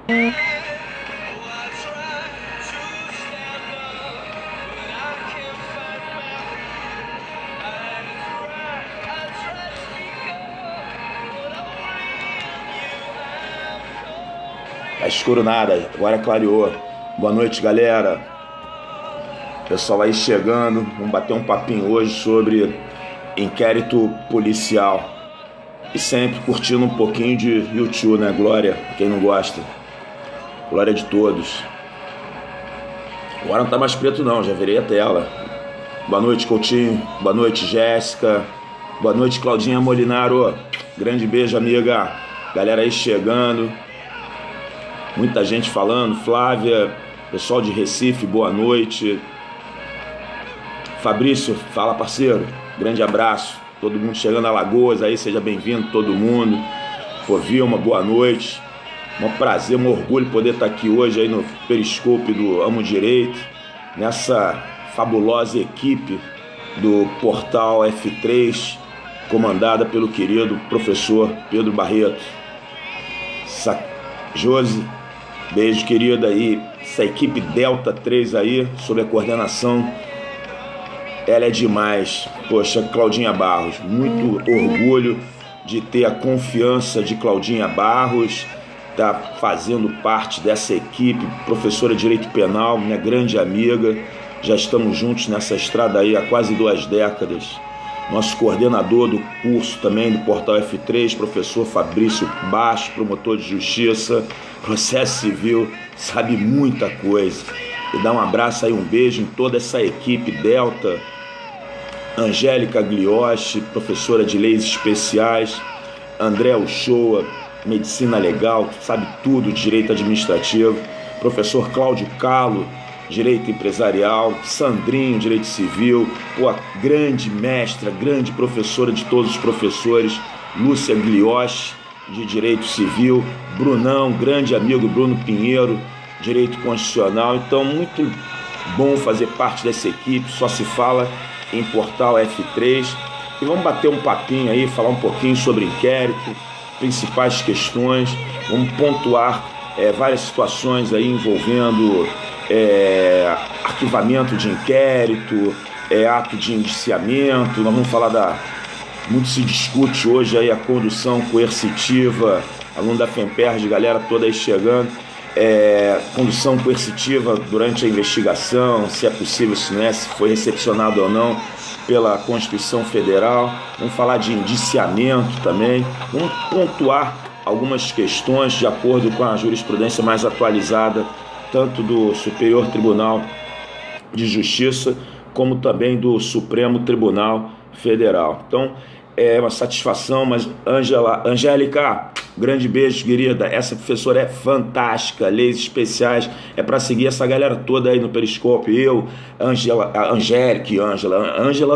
Tá escuro nada, agora clareou. Boa noite, galera. Pessoal aí chegando, vamos bater um papinho hoje sobre inquérito policial. E sempre curtindo um pouquinho de YouTube, né? Glória, quem não gosta. Glória de todos. Agora não tá mais preto não, já virei a tela. Boa noite, Coutinho. Boa noite, Jéssica. Boa noite, Claudinha Molinaro. Grande beijo, amiga. Galera aí chegando. Muita gente falando. Flávia, pessoal de Recife, boa noite. Fabrício, fala, parceiro. Grande abraço. Todo mundo chegando a Alagoas aí, seja bem-vindo todo mundo. Pô, Vilma, boa noite. Um prazer, um orgulho poder estar aqui hoje aí no Periscope do Amo Direito, nessa fabulosa equipe do portal F3, comandada pelo querido professor Pedro Barreto. Josi, beijo, querida aí. Essa equipe Delta 3 aí, sob a coordenação, ela é demais. Poxa, Claudinha Barros, muito orgulho de ter a confiança de Claudinha Barros, tá fazendo parte dessa equipe, professora de Direito Penal, minha grande amiga. Já estamos juntos nessa estrada aí há quase 2 décadas. Nosso coordenador do curso também do Portal F3, professor Fabrício Baixo, promotor de justiça, processo civil, sabe muita coisa. E dá um abraço aí, um beijo em toda essa equipe Delta. Angélica Glioche, professora de leis especiais. André Uchoa, medicina legal, sabe tudo de direito administrativo. Professor Cláudio Calo, direito empresarial. Sandrinho, direito civil. Pô, a grande mestra, grande professora de todos os professores, Lúcia Glioche, de direito civil. Brunão, grande amigo Bruno Pinheiro, direito constitucional. Então, muito bom fazer parte dessa equipe. Só se fala em Portal F3. E vamos bater um papinho aí, falar um pouquinho sobre inquérito, principais questões. Vamos pontuar várias situações aí envolvendo arquivamento de inquérito, ato de indiciamento. Nós vamos falar muito se discute hoje aí a condução coercitiva, aluno da FEMPERJ, galera toda aí chegando. Condução coercitiva durante a investigação, se é possível, se não é, se foi recepcionado ou não pela Constituição Federal. Vamos falar de indiciamento também. Vamos pontuar algumas questões de acordo com a jurisprudência mais atualizada, tanto do Superior Tribunal de Justiça, como também do Supremo Tribunal Federal. Então, é uma satisfação, mas Angélica, grande beijo, querida. Essa professora é fantástica, leis especiais, é para seguir essa galera toda aí no Periscope. Eu, Ângela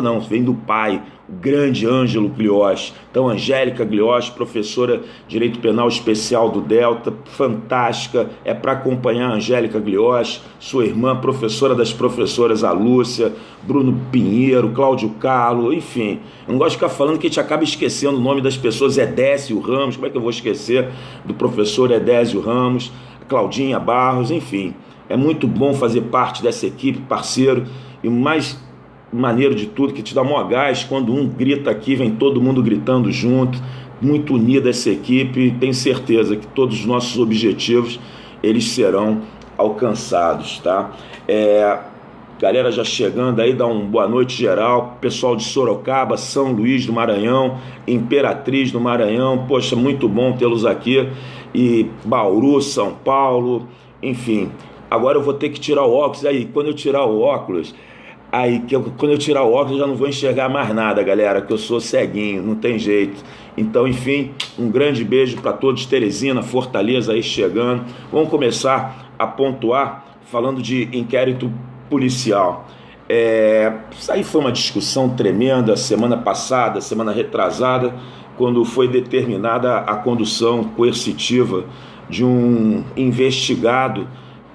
não, vem do pai, o grande Ângelo Glioche. Então, Angélica Glioche, professora de Direito Penal Especial do Delta, fantástica, é para acompanhar a Angélica Glioche, sua irmã, professora das professoras, a Lúcia, Bruno Pinheiro, Cláudio Calo, enfim. Eu não gosto de ficar falando que a gente acaba esquecendo o nome das pessoas. Edésio Ramos, como é que eu vou esquecer do professor Edésio Ramos, Claudinha Barros, enfim. É muito bom fazer parte dessa equipe, parceiro, e o mais maneiro de tudo, que te dá maior gás, quando um grita aqui, vem todo mundo gritando junto, muito unida essa equipe. Tenho certeza que todos os nossos objetivos, eles serão alcançados, tá? Galera já chegando aí, dá uma boa noite geral, pessoal de Sorocaba, São Luís do Maranhão, Imperatriz do Maranhão, poxa, muito bom tê-los aqui, e Bauru, São Paulo, enfim. Agora eu vou ter que tirar o óculos, aí quando eu tirar o óculos, eu já não vou enxergar mais nada, galera, que eu sou ceguinho, não tem jeito. Então, enfim, um grande beijo para todos, Teresina, Fortaleza aí chegando. Vamos começar a pontuar falando de inquérito policial. Isso aí foi uma discussão tremenda semana passada, semana retrasada, quando foi determinada a condução coercitiva de um investigado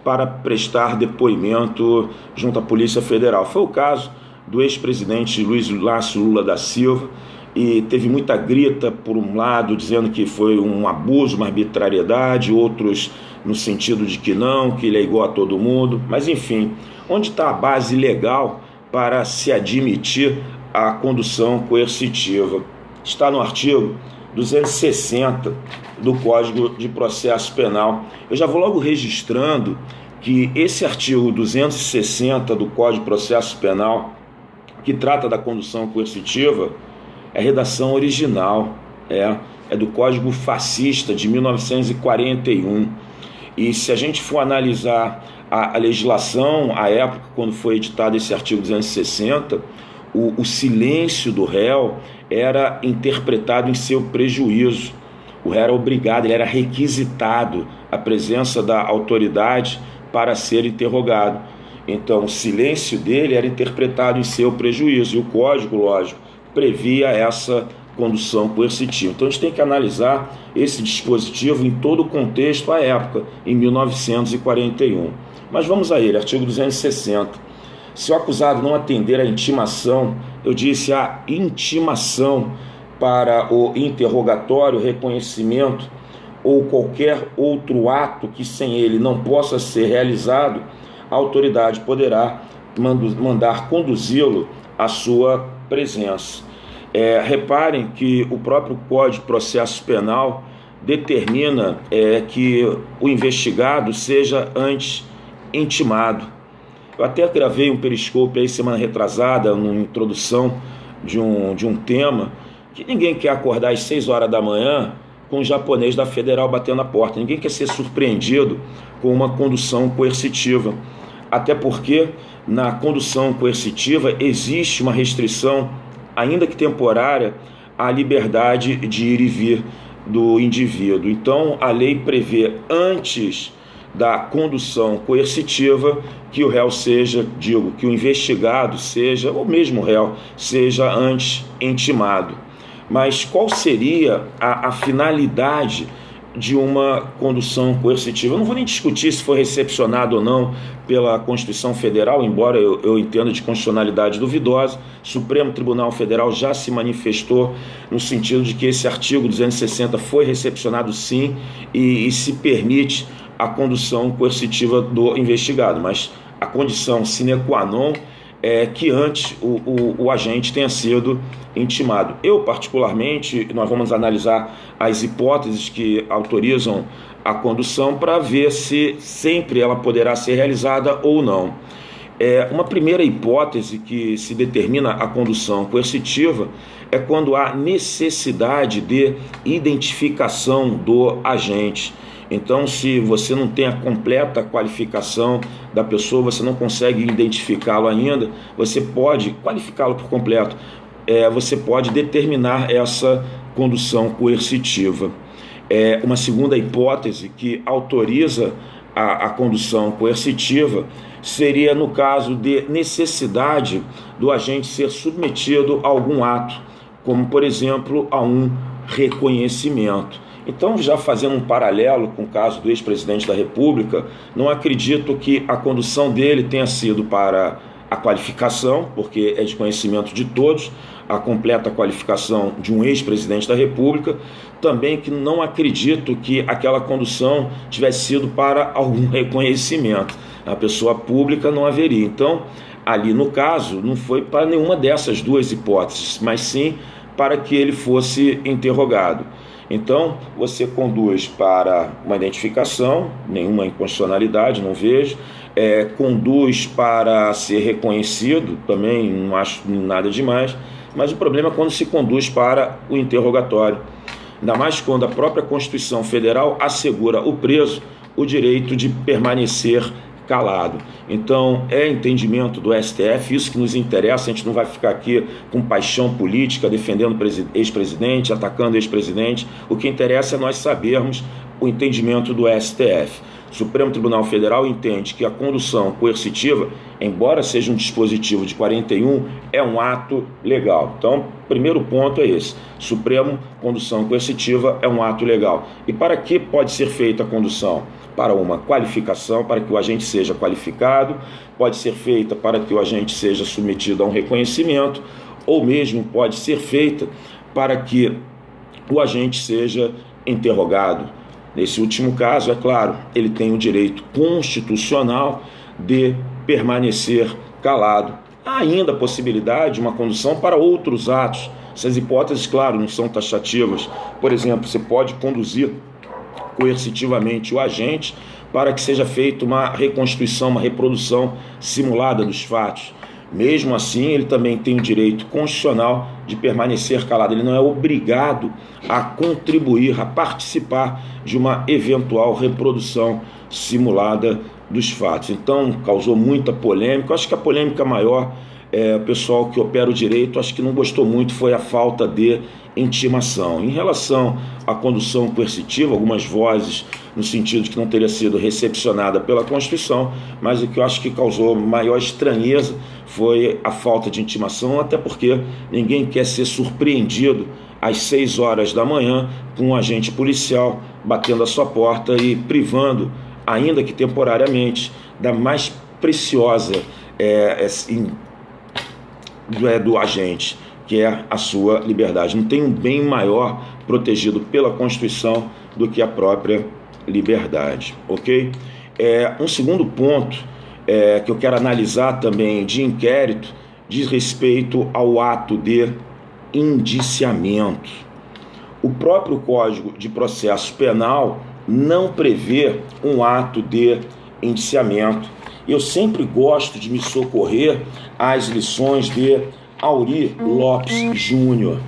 para prestar depoimento junto à Polícia Federal. Foi o caso do ex-presidente Luiz Inácio Lula da Silva, e teve muita grita por um lado, dizendo que foi um abuso, uma arbitrariedade, outros no sentido de que não, que ele é igual a todo mundo. Mas enfim, onde está a base legal para se admitir a condução coercitiva? Está no artigo 260 do Código de Processo Penal. Eu já vou logo registrando que esse artigo 260 do Código de Processo Penal, que trata da condução coercitiva, é redação original, é do Código Fascista de 1941. E se a gente for analisar a legislação, à época, quando foi editado esse artigo 260, o silêncio do réu era interpretado em seu prejuízo. O réu era obrigado, ele era requisitado a presença da autoridade para ser interrogado. Então, o silêncio dele era interpretado em seu prejuízo. E o código, lógico, previa essa condução coercitiva. Então, a gente tem que analisar esse dispositivo em todo o contexto à época, em 1941. Mas vamos a ele, artigo 260. Se o acusado não atender à intimação, eu disse a intimação para o interrogatório, reconhecimento ou qualquer outro ato que sem ele não possa ser realizado, a autoridade poderá mandar conduzi-lo à sua presença. Reparem que o próprio Código de Processo Penal determina que o investigado seja antes intimado. Eu até gravei um periscope aí semana retrasada, numa introdução de um tema, que ninguém quer acordar às 6 horas da manhã com um japonês da Federal batendo na porta. Ninguém quer ser surpreendido com uma condução coercitiva. Até porque na condução coercitiva existe uma restrição, ainda que temporária, à liberdade de ir e vir do indivíduo. Então, a lei prevê, antes da condução coercitiva, que o réu seja, que o investigado seja, ou mesmo o réu, seja antes intimado. Mas qual seria a finalidade de uma condução coercitiva? Eu não vou nem discutir se foi recepcionado ou não pela Constituição Federal, embora eu entenda de constitucionalidade duvidosa. O Supremo Tribunal Federal já se manifestou no sentido de que esse artigo 260 foi recepcionado sim e se permite a condução coercitiva do investigado, mas a condição sine qua non é que antes o agente tenha sido intimado. Eu, particularmente, nós vamos analisar as hipóteses que autorizam a condução para ver se sempre ela poderá ser realizada ou não. Uma primeira hipótese que se determina a condução coercitiva é quando há necessidade de identificação do agente. Então, se você não tem a completa qualificação da pessoa, você não consegue identificá-lo ainda, você pode qualificá-lo por completo, você pode determinar essa condução coercitiva. Uma segunda hipótese que autoriza a condução coercitiva seria no caso de necessidade do agente ser submetido a algum ato, como, por exemplo, a um reconhecimento. Então, já fazendo um paralelo com o caso do ex-presidente da República, não acredito que a condução dele tenha sido para a qualificação, porque é de conhecimento de todos a completa qualificação de um ex-presidente da República. Também que não acredito que aquela condução tivesse sido para algum reconhecimento. A pessoa pública não haveria. Então, ali no caso, não foi para nenhuma dessas duas hipóteses, mas sim para que ele fosse interrogado. Então, você conduz para uma identificação, nenhuma inconstitucionalidade, não vejo. Conduz para ser reconhecido, também não acho nada demais. Mas o problema é quando se conduz para o interrogatório. Ainda mais quando a própria Constituição Federal assegura ao preso o direito de permanecer calado. Então, é entendimento do STF, isso que nos interessa. A gente não vai ficar aqui com paixão política, defendendo ex-presidente, atacando ex-presidente. O que interessa é nós sabermos o entendimento do STF. O Supremo Tribunal Federal entende que a condução coercitiva, embora seja um dispositivo de 41, é um ato legal. Então, primeiro ponto é esse. Supremo, condução coercitiva é um ato legal. E para que pode ser feita a condução? Para uma qualificação, para que o agente seja qualificado, pode ser feita para que o agente seja submetido a um reconhecimento, ou mesmo pode ser feita para que o agente seja interrogado. Nesse último caso, é claro, ele tem o direito constitucional de permanecer calado. Há ainda a possibilidade de uma condução para outros atos. Essas hipóteses, claro, não são taxativas. Por exemplo, você pode conduzir coercitivamente o agente para que seja feita uma reconstituição, uma reprodução simulada dos fatos. Mesmo assim, ele também tem o direito constitucional de permanecer calado. Ele não é obrigado a contribuir, a participar de uma eventual reprodução simulada dos fatos. Então, causou muita polêmica. Eu acho que a polêmica maior, o pessoal que opera o direito, acho que não gostou muito, foi a falta de intimação. Em relação à condução coercitiva, algumas vozes no sentido de que não teria sido recepcionada pela Constituição, mas o que eu acho que causou maior estranheza foi a falta de intimação, até porque ninguém quer ser surpreendido às 6 horas da manhã com um agente policial batendo a sua porta e privando, ainda que temporariamente, da mais preciosa do agente, que é a sua liberdade. Não tem um bem maior protegido pela Constituição do que a própria liberdade, ok? Um segundo ponto que eu quero analisar também de inquérito diz respeito ao ato de indiciamento. O próprio Código de Processo Penal não prevê um ato de indiciamento. Eu sempre gosto de me socorrer às lições de Aury Lopes Júnior.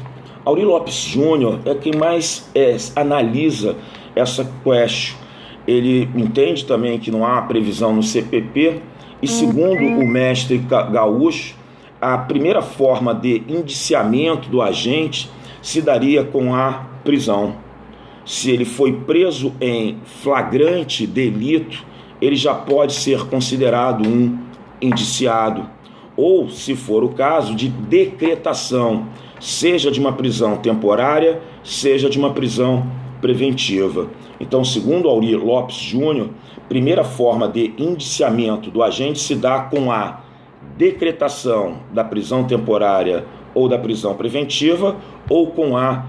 Aury Lopes Júnior é quem mais analisa essa questão. Ele entende também que não há previsão no CPP e, segundo o mestre Gaúcho, a primeira forma de indiciamento do agente se daria com a prisão. Se ele foi preso em flagrante delito, ele já pode ser considerado um indiciado. Ou, se for o caso, de decretação, seja de uma prisão temporária, seja de uma prisão preventiva. Então, segundo Aury Lopes Júnior, primeira forma de indiciamento do agente se dá com a decretação da prisão temporária ou da prisão preventiva ou com a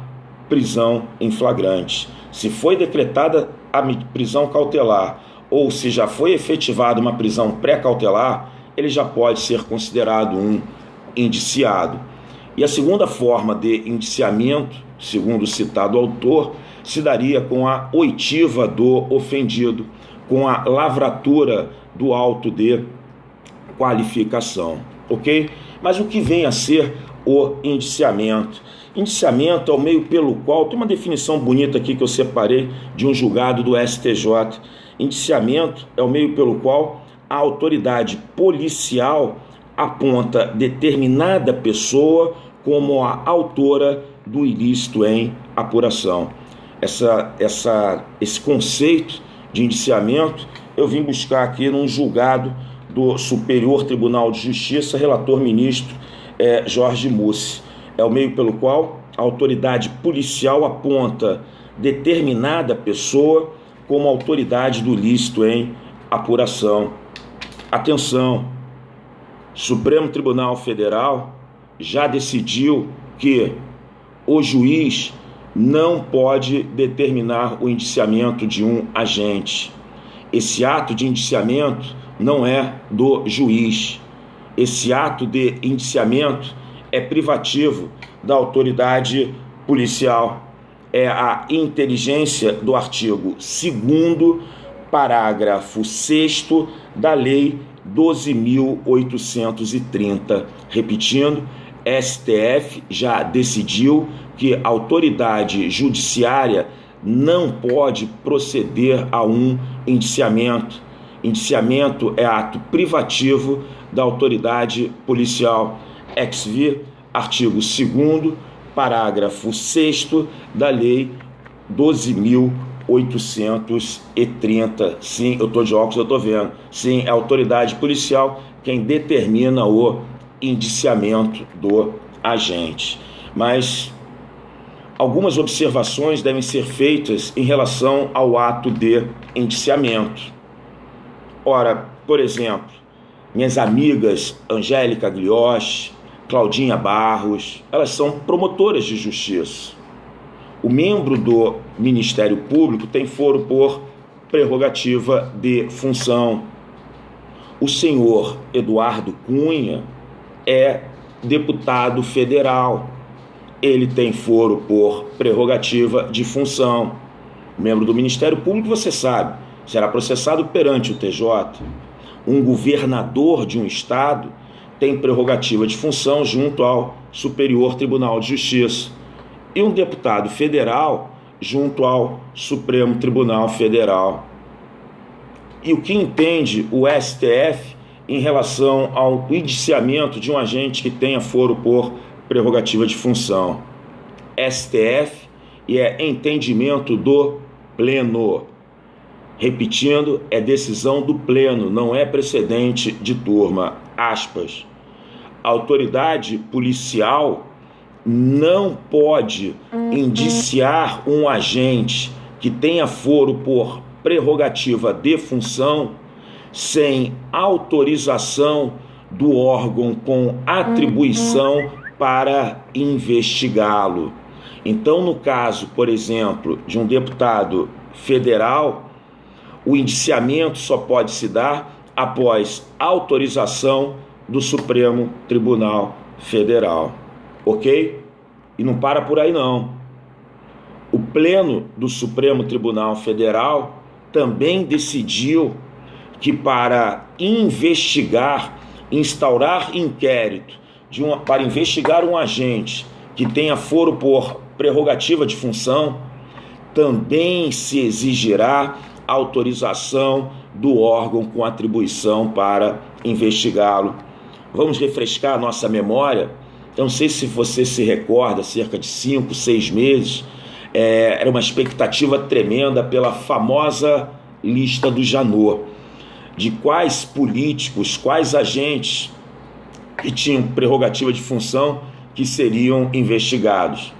prisão em flagrante. Se foi decretada a prisão cautelar ou se já foi efetivada uma prisão pré-cautelar, ele já pode ser considerado um indiciado. E a segunda forma de indiciamento, segundo o citado autor, se daria com a oitiva do ofendido, com a lavratura do auto de qualificação, ok? Mas o que vem a ser o indiciamento? Indiciamento é o meio pelo qual, tem uma definição bonita aqui que eu separei de um julgado do STJ. Indiciamento é o meio pelo qual a autoridade policial aponta determinada pessoa como a autora do ilícito em apuração. Esse conceito de indiciamento eu vim buscar aqui num julgado do Superior Tribunal de Justiça, relator ministro Jorge Mussi. É o meio pelo qual a autoridade policial aponta determinada pessoa como autoridade do ilícito em apuração. Atenção, Supremo Tribunal Federal já decidiu que o juiz não pode determinar o indiciamento de um agente. Esse ato de indiciamento não é do juiz. Esse ato de indiciamento é privativo da autoridade policial. É a inteligência do artigo 2º, parágrafo 6º da Lei 12.830. Repetindo, STF já decidiu que a autoridade judiciária não pode proceder a um indiciamento. Indiciamento é ato privativo da autoridade policial. Ex-vi, artigo 2º, parágrafo 6º da Lei 12.830. Sim, eu estou de óculos, eu estou vendo. Sim, é a autoridade policial quem determina o indiciamento do agente. Mas algumas observações devem ser feitas em relação ao ato de indiciamento. Ora, por exemplo, minhas amigas Angélica Glioche, Claudinha Barros, elas são promotoras de justiça. O membro do Ministério Público tem foro por prerrogativa de função. O senhor Eduardo Cunha é deputado federal. Ele tem foro por prerrogativa de função. Membro do Ministério Público, você sabe, será processado perante o TJ. Um governador de um estado tem prerrogativa de função junto ao Superior Tribunal de Justiça. E um deputado federal junto ao Supremo Tribunal Federal. E o que entende o STF em relação ao indiciamento de um agente que tenha foro por prerrogativa de função? STF e é entendimento do pleno. Repetindo, é decisão do pleno, não é precedente de turma. Aspas. A autoridade policial não pode indiciar um agente que tenha foro por prerrogativa de função sem autorização do órgão com atribuição para investigá-lo. Então, no caso, por exemplo, de um deputado federal, o indiciamento só pode se dar após autorização do Supremo Tribunal Federal. Ok? E não para por aí não. O Pleno do Supremo Tribunal Federal também decidiu que para investigar, instaurar inquérito para investigar um agente que tenha foro por prerrogativa de função, também se exigirá autorização do órgão com atribuição para investigá-lo. Vamos refrescar a nossa memória. Eu não sei se você se recorda, cerca de 5, 6 meses, era uma expectativa tremenda pela famosa lista do Janot, de quais políticos, quais agentes que tinham prerrogativa de função que seriam investigados.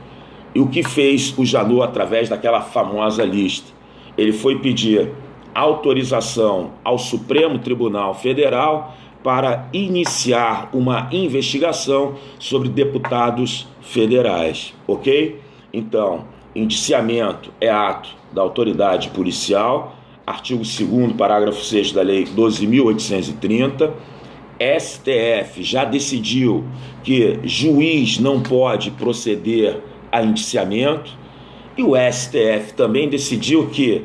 E o que fez o Janot através daquela famosa lista? Ele foi pedir autorização ao Supremo Tribunal Federal para iniciar uma investigação sobre deputados federais, ok? Então, indiciamento é ato da autoridade policial, artigo 2º, parágrafo 6º da Lei 12.830, STF já decidiu que juiz não pode proceder a indiciamento, e o STF também decidiu que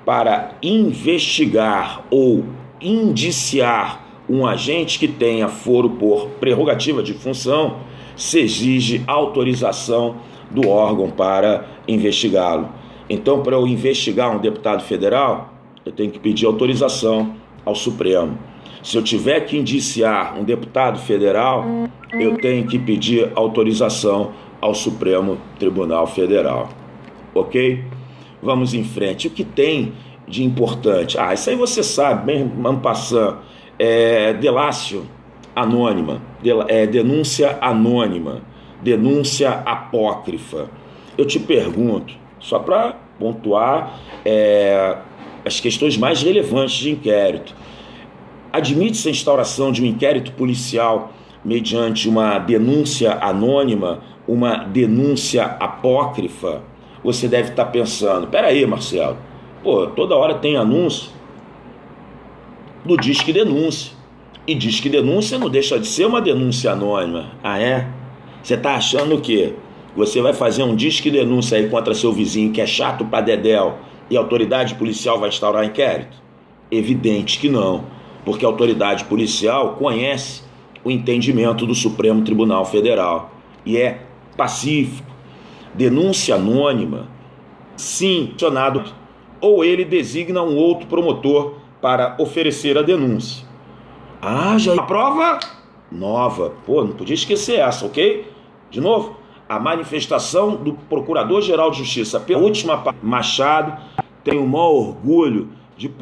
para investigar ou indiciar um agente que tenha foro por prerrogativa de função, se exige autorização do órgão para investigá-lo. Então, para eu investigar um deputado federal, eu tenho que pedir autorização ao Supremo. Se eu tiver que indiciar um deputado federal, eu tenho que pedir autorização ao Supremo Tribunal Federal. Ok? Vamos em frente. O que tem de importante? Isso aí você sabe, bem en passant. Delácio anônima, denúncia anônima, denúncia apócrifa. Eu te pergunto, só para pontuar as questões mais relevantes de inquérito, admite-se a instauração de um inquérito policial mediante uma denúncia anônima, uma denúncia apócrifa? Você deve estar pensando, peraí, Marcelo, toda hora tem anúncio do Disque Denúncia. E Disque Denúncia não deixa de ser uma denúncia anônima. Você está achando o quê? Você vai fazer um Disque Denúncia aí contra seu vizinho que é chato pra dedéu e a autoridade policial vai instaurar inquérito? Evidente que não, porque a autoridade policial conhece o entendimento do Supremo Tribunal Federal e é pacífico. Denúncia anônima, sim, ou ele designa um outro promotor para oferecer a denúncia. Já a prova nova. Não podia esquecer essa, ok? De novo, a manifestação do Procurador-Geral de Justiça pela última Machado tem o maior orgulho de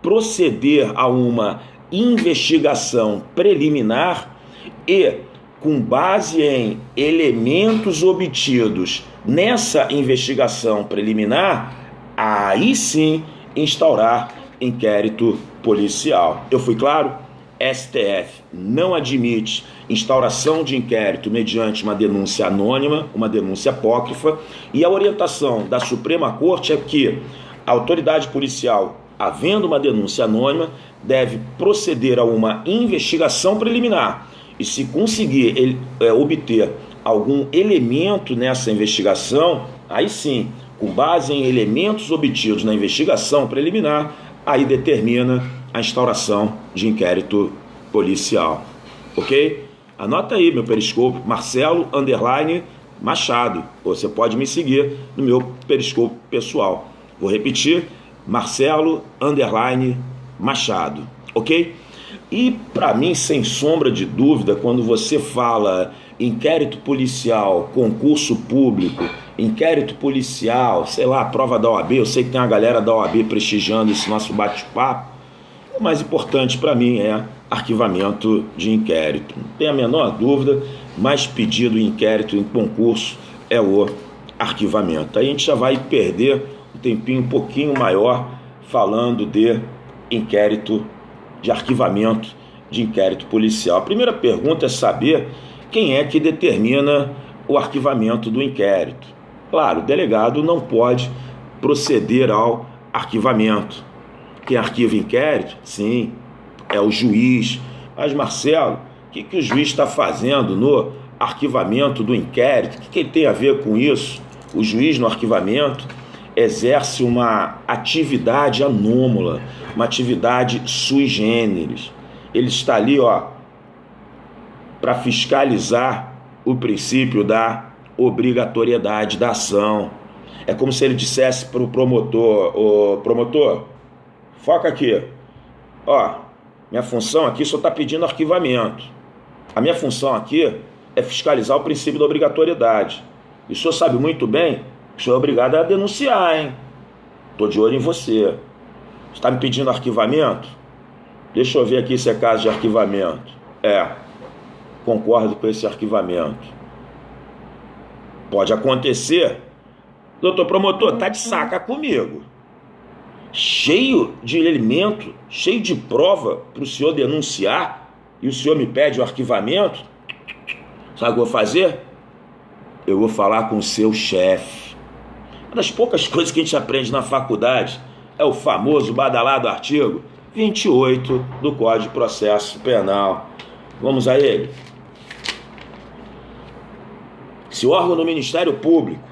proceder a uma investigação preliminar e, com base em elementos obtidos nessa investigação preliminar, aí sim instaurar inquérito policial. Eu fui claro? STF não admite instauração de inquérito mediante uma denúncia anônima, uma denúncia apócrifa, e a orientação da Suprema Corte é que a autoridade policial, havendo uma denúncia anônima, deve proceder a uma investigação preliminar e, se conseguir obter algum elemento nessa investigação, aí sim, com base em elementos obtidos na investigação preliminar, aí determina a instauração de inquérito policial, ok? Anota aí meu Periscope, Marcelo_Machado. Você pode me seguir no meu Periscope pessoal. Vou repetir, Marcelo_Machado, ok? E para mim, sem sombra de dúvida, quando você fala inquérito policial, concurso público, inquérito policial, sei lá, prova da OAB, eu sei que tem uma galera da OAB prestigiando esse nosso bate-papo, o mais importante para mim é arquivamento de inquérito. Não tem a menor dúvida, mais pedido em inquérito em concurso é o arquivamento. Aí a gente já vai perder um tempinho um pouquinho maior falando de inquérito, de arquivamento de inquérito policial. A primeira pergunta é saber quem é que determina o arquivamento do inquérito. Claro, o delegado não pode proceder ao arquivamento. Quem arquiva inquérito, sim, é o juiz. Mas, Marcelo, o que o juiz está fazendo no arquivamento do inquérito? O que ele tem a ver com isso? O juiz, no arquivamento, exerce uma atividade anômala, uma atividade sui generis. Ele está ali, para fiscalizar o princípio da obrigatoriedade da ação. É como se ele dissesse para o promotor: promotor, foca aqui, minha função aqui só está pedindo arquivamento. A minha função aqui é fiscalizar o princípio da obrigatoriedade. E o senhor sabe muito bem que o senhor é obrigado a denunciar, hein? Estou de olho em você. Você está me pedindo arquivamento? Deixa eu ver aqui se é caso de arquivamento. Concordo com esse arquivamento. Pode acontecer. Doutor promotor, tá de saca comigo. Cheio de elemento, cheio de prova para o senhor denunciar, e o senhor me pede o arquivamento. Sabe o que eu vou fazer? Eu vou falar com o seu chefe. Uma das poucas coisas que a gente aprende na faculdade é o famoso badalado artigo 28 do Código de Processo Penal. Vamos a ele. Se o órgão do Ministério Público,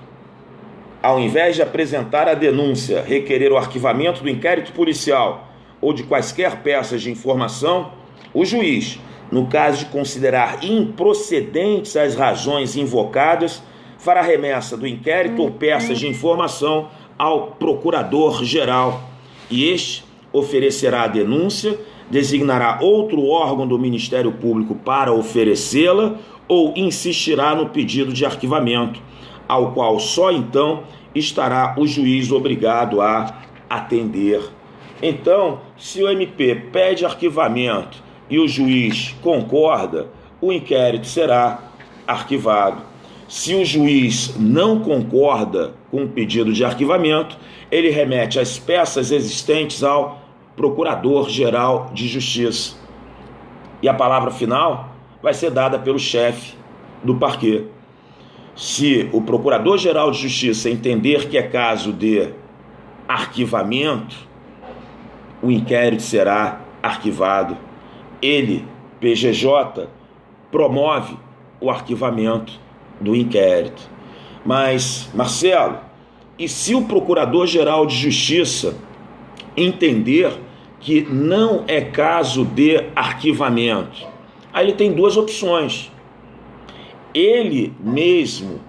ao invés de apresentar a denúncia, requerer o arquivamento do inquérito policial ou de quaisquer peças de informação, o juiz, no caso de considerar improcedentes as razões invocadas, fará remessa do inquérito ou peças de informação ao procurador-geral, e este oferecerá a denúncia, designará outro órgão do Ministério Público para oferecê-la ou insistirá no pedido de arquivamento, ao qual só então estará o juiz obrigado a atender. Então, se o MP pede arquivamento e o juiz concorda, o inquérito será arquivado. Se o juiz não concorda com o pedido de arquivamento, ele remete as peças existentes ao Procurador-Geral de Justiça. E a palavra final vai ser dada pelo chefe do parquê. Se o Procurador-Geral de Justiça entender que é caso de arquivamento, o inquérito será arquivado. Ele, PGJ, promove o arquivamento do inquérito. Mas, Marcelo, e se o Procurador-Geral de Justiça entender que não é caso de arquivamento? Aí ele tem duas opções. Ele mesmo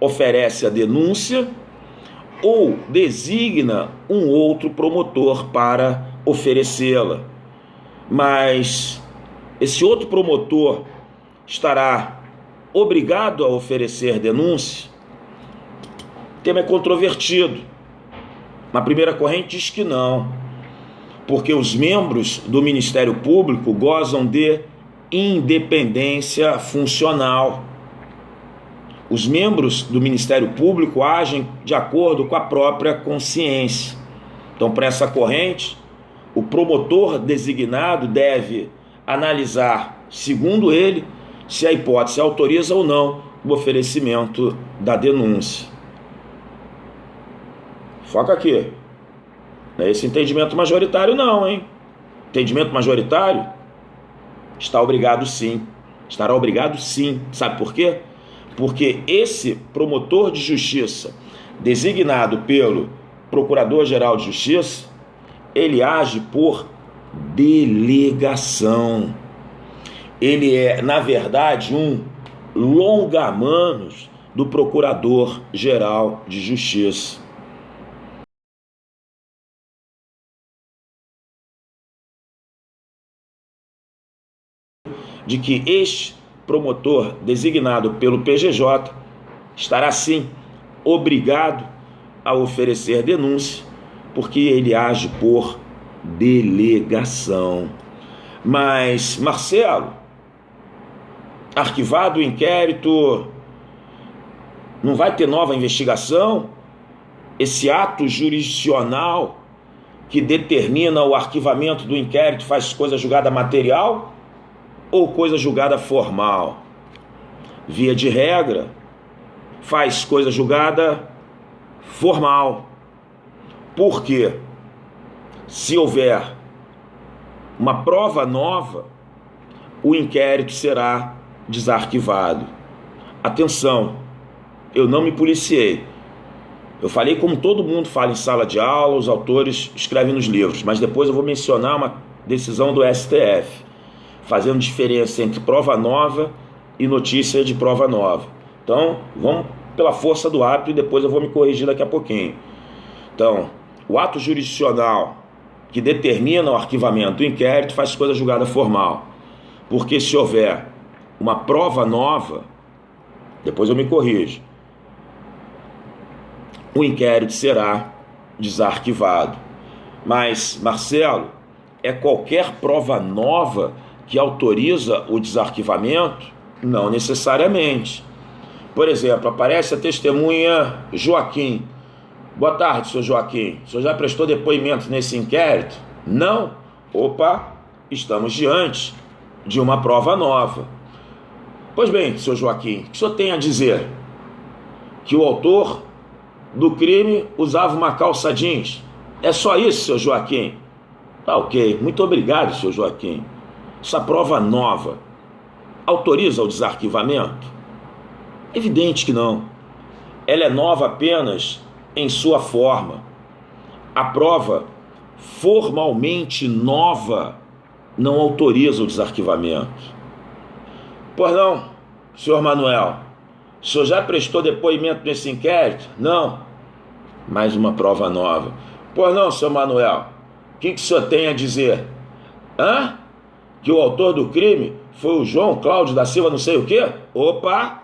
oferece a denúncia ou designa um outro promotor para oferecê-la. Mas esse outro promotor estará obrigado a oferecer denúncia? O tema é controvertido. Na primeira corrente diz que não, porque os membros do Ministério Público gozam de independência funcional. Os membros do Ministério Público agem de acordo com a própria consciência. Então, para essa corrente, o promotor designado deve analisar, segundo ele, se a hipótese autoriza ou não o oferecimento da denúncia. Foca aqui. Não é esse entendimento majoritário não, hein? Entendimento majoritário estará obrigado sim. Sabe por quê? Porque esse promotor de justiça, designado pelo Procurador-Geral de Justiça, ele age por delegação. Ele é, na verdade, um longa-manos do Procurador-Geral de Justiça. De que este promotor designado pelo PGJ estará sim obrigado a oferecer denúncia, porque ele age por delegação. Mas, Marcelo, arquivado o inquérito, não vai ter nova investigação? Esse ato jurisdicional que determina o arquivamento do inquérito faz coisa julgada material ou coisa julgada formal? Via de regra, faz coisa julgada formal. Por quê? Se houver uma prova nova, o inquérito será desarquivado. Atenção, eu não me policiei. Eu falei como todo mundo fala em sala de aula, os autores escrevem nos livros, mas depois eu vou mencionar uma decisão do STF, fazendo diferença entre prova nova e notícia de prova nova. Então, vamos pela força do hábito e depois eu vou me corrigir daqui a pouquinho. Então, o ato jurisdicional que determina o arquivamento do inquérito faz coisa julgada formal, porque se houver uma prova nova, depois eu me corrijo, o inquérito será desarquivado. Mas, Marcelo, é qualquer prova nova que autoriza o desarquivamento? Não necessariamente. Por exemplo, aparece a testemunha Joaquim. Boa tarde, senhor Joaquim. O senhor já prestou depoimento nesse inquérito? Não? Opa, estamos diante de uma prova nova. Pois bem, senhor Joaquim, o que o senhor tem a dizer? Que o autor do crime usava uma calça jeans. É só isso, senhor Joaquim? Tá ok, muito obrigado, senhor Joaquim. Essa prova nova autoriza o desarquivamento? Evidente que não. Ela é nova apenas em sua forma. A prova formalmente nova não autoriza o desarquivamento. Pois não, senhor Manuel, o senhor já prestou depoimento nesse inquérito? Não. Mais uma prova nova. Pois não, senhor Manuel, o que o senhor tem a dizer? Que o autor do crime foi o João Cláudio da Silva não sei o quê? Opa!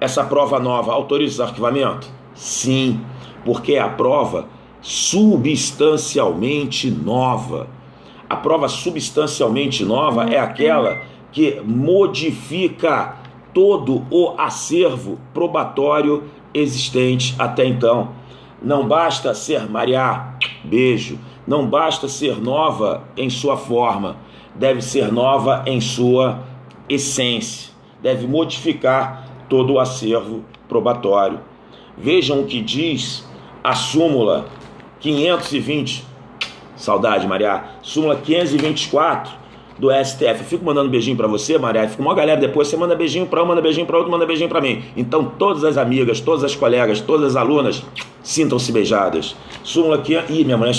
Essa prova nova autoriza o arquivamento? Sim, porque é a prova substancialmente nova. A prova substancialmente nova é aquela que modifica todo o acervo probatório existente até então. Não basta ser Maria, beijo, não basta ser nova em sua forma, deve ser nova em sua essência, deve modificar todo o acervo probatório. Vejam o que diz a súmula 520, saudade Maria, súmula 524 do STF. Eu fico mandando beijinho pra você, Maria, fica uma galera depois, você manda beijinho pra um, manda beijinho pra outro, manda beijinho pra mim. Então todas as amigas, todas as colegas, todas as alunas sintam-se beijadas. Súmula aqui, minha mulher